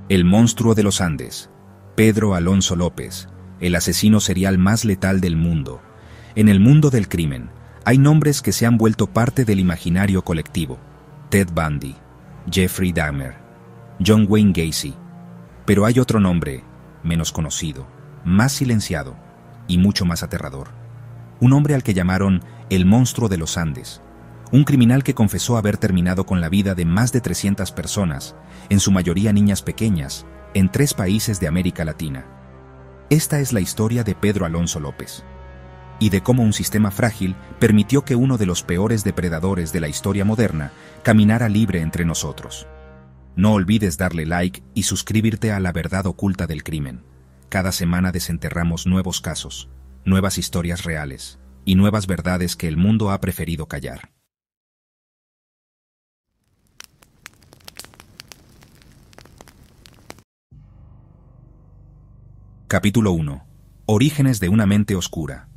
El monstruo de los Andes, Pedro Alonso López, el asesino serial más letal del mundo. En el mundo del crimen, hay nombres que se han vuelto parte del imaginario colectivo. Ted Bundy, Jeffrey Dahmer, John Wayne Gacy. Pero hay otro nombre, menos conocido, más silenciado y mucho más aterrador. Un hombre al que llamaron el monstruo de los Andes. Un criminal que confesó haber terminado con la vida de más de 300 personas, en su mayoría niñas pequeñas, en 3 países de América Latina. Esta es la historia de Pedro Alonso López, y de cómo un sistema frágil permitió que uno de los peores depredadores de la historia moderna caminara libre entre nosotros. No olvides darle like y suscribirte a La Verdad Oculta del Crimen. Cada semana desenterramos nuevos casos, nuevas historias reales y nuevas verdades que el mundo ha preferido callar. Capítulo 1. Orígenes de una mente oscura.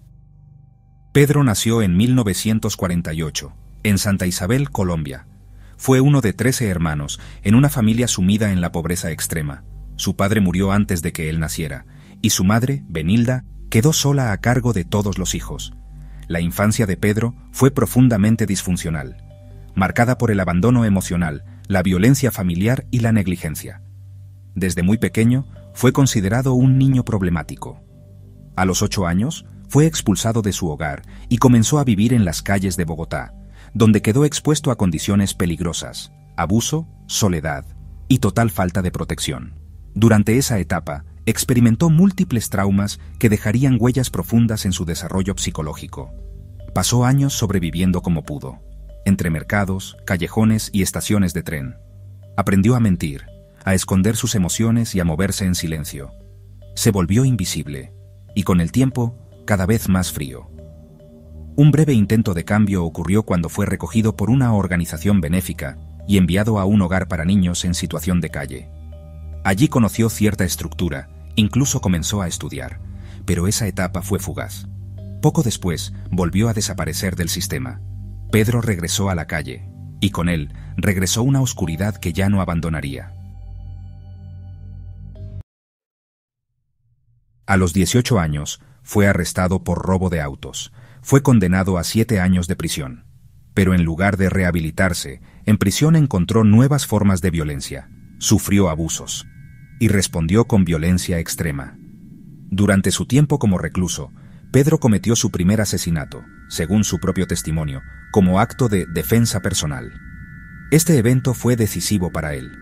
Pedro nació en 1948, en Santa Isabel, Colombia. Fue uno de 13 hermanos, en una familia sumida en la pobreza extrema. Su padre murió antes de que él naciera, y su madre, Benilda, quedó sola a cargo de todos los hijos. La infancia de Pedro fue profundamente disfuncional, marcada por el abandono emocional, la violencia familiar y la negligencia. Desde muy pequeño, fue considerado un niño problemático. A los 8 años, fue expulsado de su hogar y comenzó a vivir en las calles de Bogotá, donde quedó expuesto a condiciones peligrosas, abuso, soledad y total falta de protección. Durante esa etapa, experimentó múltiples traumas que dejarían huellas profundas en su desarrollo psicológico. Pasó años sobreviviendo como pudo, entre mercados, callejones y estaciones de tren. Aprendió a mentir, a esconder sus emociones y a moverse en silencio. Se volvió invisible, y con el tiempo, cada vez más frío. Un breve intento de cambio ocurrió cuando fue recogido por una organización benéfica y enviado a un hogar para niños en situación de calle. Allí conoció cierta estructura, incluso comenzó a estudiar, pero esa etapa fue fugaz. Poco después, volvió a desaparecer del sistema. Pedro regresó a la calle, y con él regresó una oscuridad que ya no abandonaría. A los 18 años, fue arrestado por robo de autos. Fue condenado a 7 años de prisión. Pero en lugar de rehabilitarse, en prisión encontró nuevas formas de violencia. Sufrió abusos. Y respondió con violencia extrema. Durante su tiempo como recluso, Pedro cometió su primer asesinato, según su propio testimonio, como acto de defensa personal. Este evento fue decisivo para él.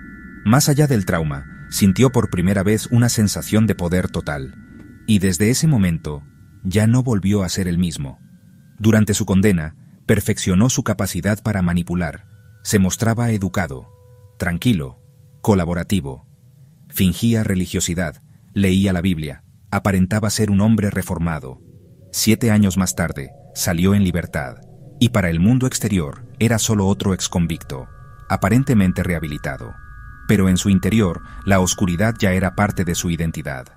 Más allá del trauma, sintió por primera vez una sensación de poder total. Y desde ese momento, ya no volvió a ser el mismo. Durante su condena, perfeccionó su capacidad para manipular. Se mostraba educado, tranquilo, colaborativo. Fingía religiosidad, leía la Biblia, aparentaba ser un hombre reformado. 7 años más tarde, salió en libertad, y para el mundo exterior era solo otro exconvicto, aparentemente rehabilitado. Pero en su interior, la oscuridad ya era parte de su identidad.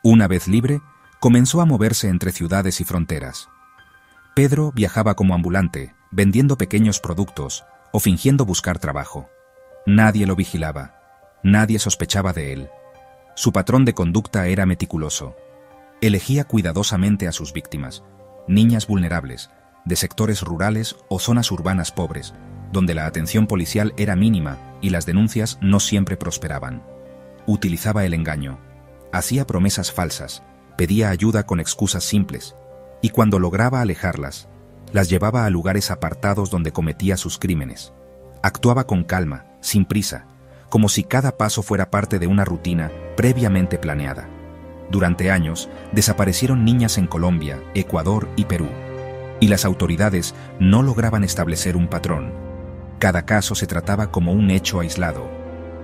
Una vez libre, comenzó a moverse entre ciudades y fronteras. Pedro viajaba como ambulante, vendiendo pequeños productos o fingiendo buscar trabajo. Nadie lo vigilaba, nadie sospechaba de él. Su patrón de conducta era meticuloso. Elegía cuidadosamente a sus víctimas, niñas vulnerables, de sectores rurales o zonas urbanas pobres, donde la atención policial era mínima y las denuncias no siempre prosperaban. Utilizaba el engaño. Hacía promesas falsas, pedía ayuda con excusas simples, y cuando lograba alejarlas, las llevaba a lugares apartados donde cometía sus crímenes. Actuaba con calma, sin prisa, como si cada paso fuera parte de una rutina previamente planeada. Durante años, desaparecieron niñas en Colombia, Ecuador y Perú, y las autoridades no lograban establecer un patrón. Cada caso se trataba como un hecho aislado.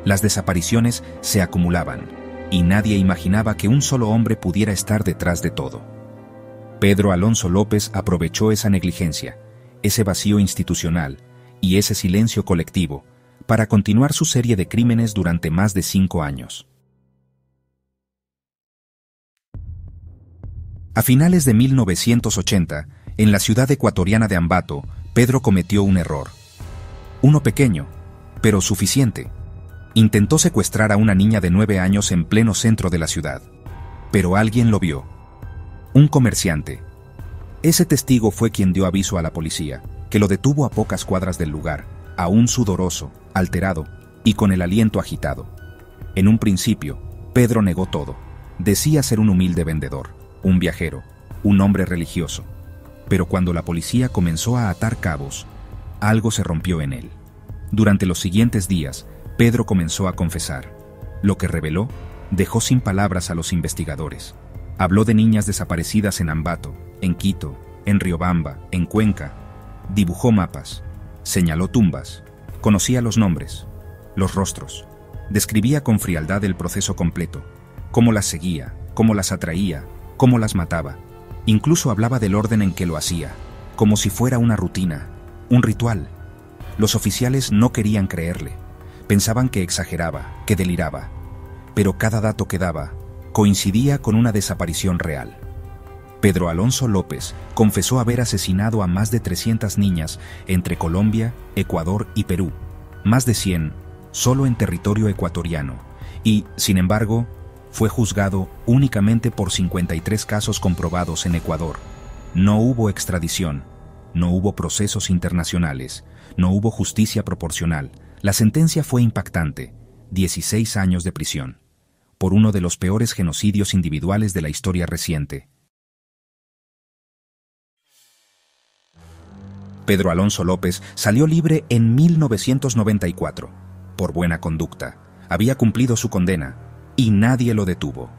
Las desapariciones se acumulaban, y nadie imaginaba que un solo hombre pudiera estar detrás de todo. Pedro Alonso López aprovechó esa negligencia, ese vacío institucional y ese silencio colectivo para continuar su serie de crímenes durante más de 5 años. A finales de 1980, en la ciudad ecuatoriana de Ambato, Pedro cometió un error. Uno pequeño, pero suficiente. Intentó secuestrar a una niña de 9 años en pleno centro de la ciudad. Pero alguien lo vio. Un comerciante. Ese testigo fue quien dio aviso a la policía, que lo detuvo a pocas cuadras del lugar, aún sudoroso, alterado y con el aliento agitado. En un principio, Pedro negó todo. Decía ser un humilde vendedor, un viajero, un hombre religioso. Pero cuando la policía comenzó a atar cabos, algo se rompió en él. Durante los siguientes días, Pedro comenzó a confesar. Lo que reveló dejó sin palabras a los investigadores. Habló de niñas desaparecidas en Ambato, en Quito, en Riobamba, en Cuenca. Dibujó mapas, señaló tumbas, conocía los nombres, los rostros. Describía con frialdad el proceso completo, cómo las seguía, cómo las atraía, cómo las mataba. Incluso hablaba del orden en que lo hacía, como si fuera una rutina, un ritual. Los oficiales no querían creerle. Pensaban que exageraba, que deliraba. Pero cada dato que daba coincidía con una desaparición real. Pedro Alonso López confesó haber asesinado a más de 300 niñas entre Colombia, Ecuador y Perú, más de 100 solo en territorio ecuatoriano, y, sin embargo, fue juzgado únicamente por 53 casos comprobados en Ecuador. No hubo extradición, no hubo procesos internacionales, no hubo justicia proporcional. La sentencia fue impactante: 16 años de prisión, por uno de los peores genocidios individuales de la historia reciente. Pedro Alonso López salió libre en 1994, por buena conducta. Había cumplido su condena, y nadie lo detuvo.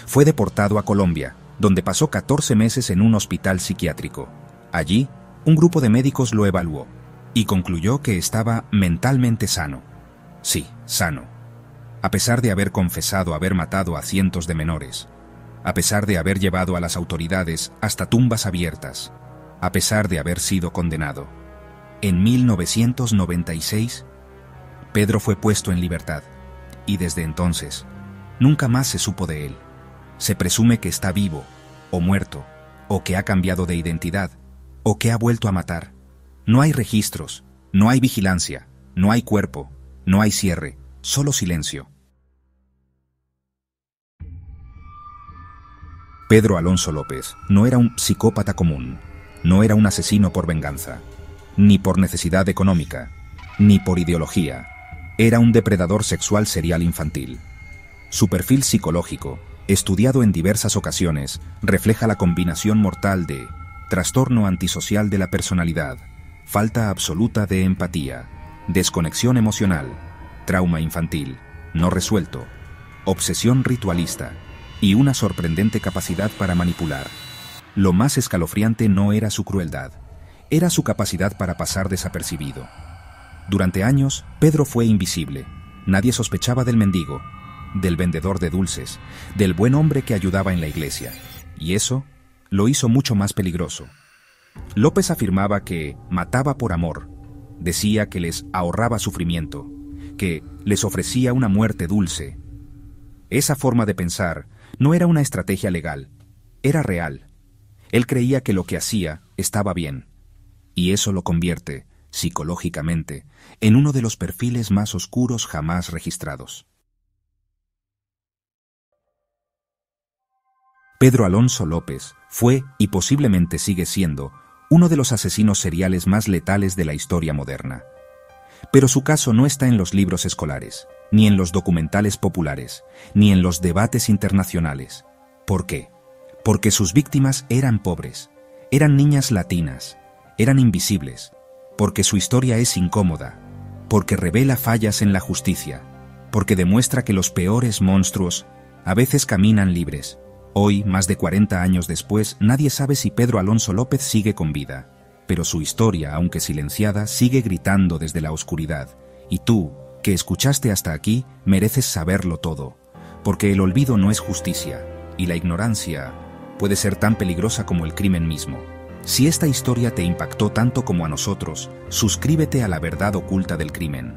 Fue deportado a Colombia, donde pasó 14 meses en un hospital psiquiátrico. Allí, un grupo de médicos lo evaluó, y concluyó que estaba mentalmente sano. Sí, sano. A pesar de haber confesado haber matado a cientos de menores, a pesar de haber llevado a las autoridades hasta tumbas abiertas, a pesar de haber sido condenado. En 1996, Pedro fue puesto en libertad, y desde entonces, nunca más se supo de él. Se presume que está vivo, o muerto, o que ha cambiado de identidad, o que ha vuelto a matar. No hay registros, no hay vigilancia, no hay cuerpo, no hay cierre, solo silencio. Pedro Alonso López no era un psicópata común, no era un asesino por venganza, ni por necesidad económica, ni por ideología. Era un depredador sexual serial infantil. Su perfil psicológico, estudiado en diversas ocasiones, refleja la combinación mortal de trastorno antisocial de la personalidad, falta absoluta de empatía, desconexión emocional, trauma infantil, no resuelto, obsesión ritualista y una sorprendente capacidad para manipular. Lo más escalofriante no era su crueldad, era su capacidad para pasar desapercibido. Durante años, Pedro fue invisible. Nadie sospechaba del mendigo, del vendedor de dulces, del buen hombre que ayudaba en la iglesia. Y eso lo hizo mucho más peligroso. López afirmaba que mataba por amor. Decía que les ahorraba sufrimiento, que les ofrecía una muerte dulce. Esa forma de pensar no era una estrategia legal, era real. Él creía que lo que hacía estaba bien, y eso lo convierte, psicológicamente, en uno de los perfiles más oscuros jamás registrados. Pedro Alonso López fue, y posiblemente sigue siendo, uno de los asesinos seriales más letales de la historia moderna. Pero su caso no está en los libros escolares, ni en los documentales populares, ni en los debates internacionales. ¿Por qué? Porque sus víctimas eran pobres, eran niñas latinas, eran invisibles, porque su historia es incómoda, porque revela fallas en la justicia, porque demuestra que los peores monstruos a veces caminan libres. Hoy, más de 40 años después, nadie sabe si Pedro Alonso López sigue con vida, pero su historia, aunque silenciada, sigue gritando desde la oscuridad. Y tú, que escuchaste hasta aquí, mereces saberlo todo, porque el olvido no es justicia, y la ignorancia puede ser tan peligrosa como el crimen mismo. Si esta historia te impactó tanto como a nosotros, suscríbete a La Verdad Oculta del Crimen.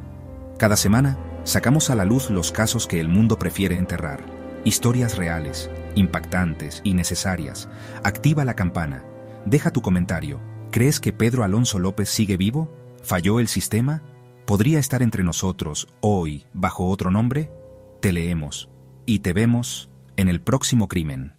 Cada semana, sacamos a la luz los casos que el mundo prefiere enterrar. Historias reales, impactantes y necesarias. Activa la campana. Deja tu comentario. ¿Crees que Pedro Alonso López sigue vivo? ¿Falló el sistema? ¿podría estar entre nosotros hoy bajo otro nombre? Te leemos y te vemos en el próximo crimen.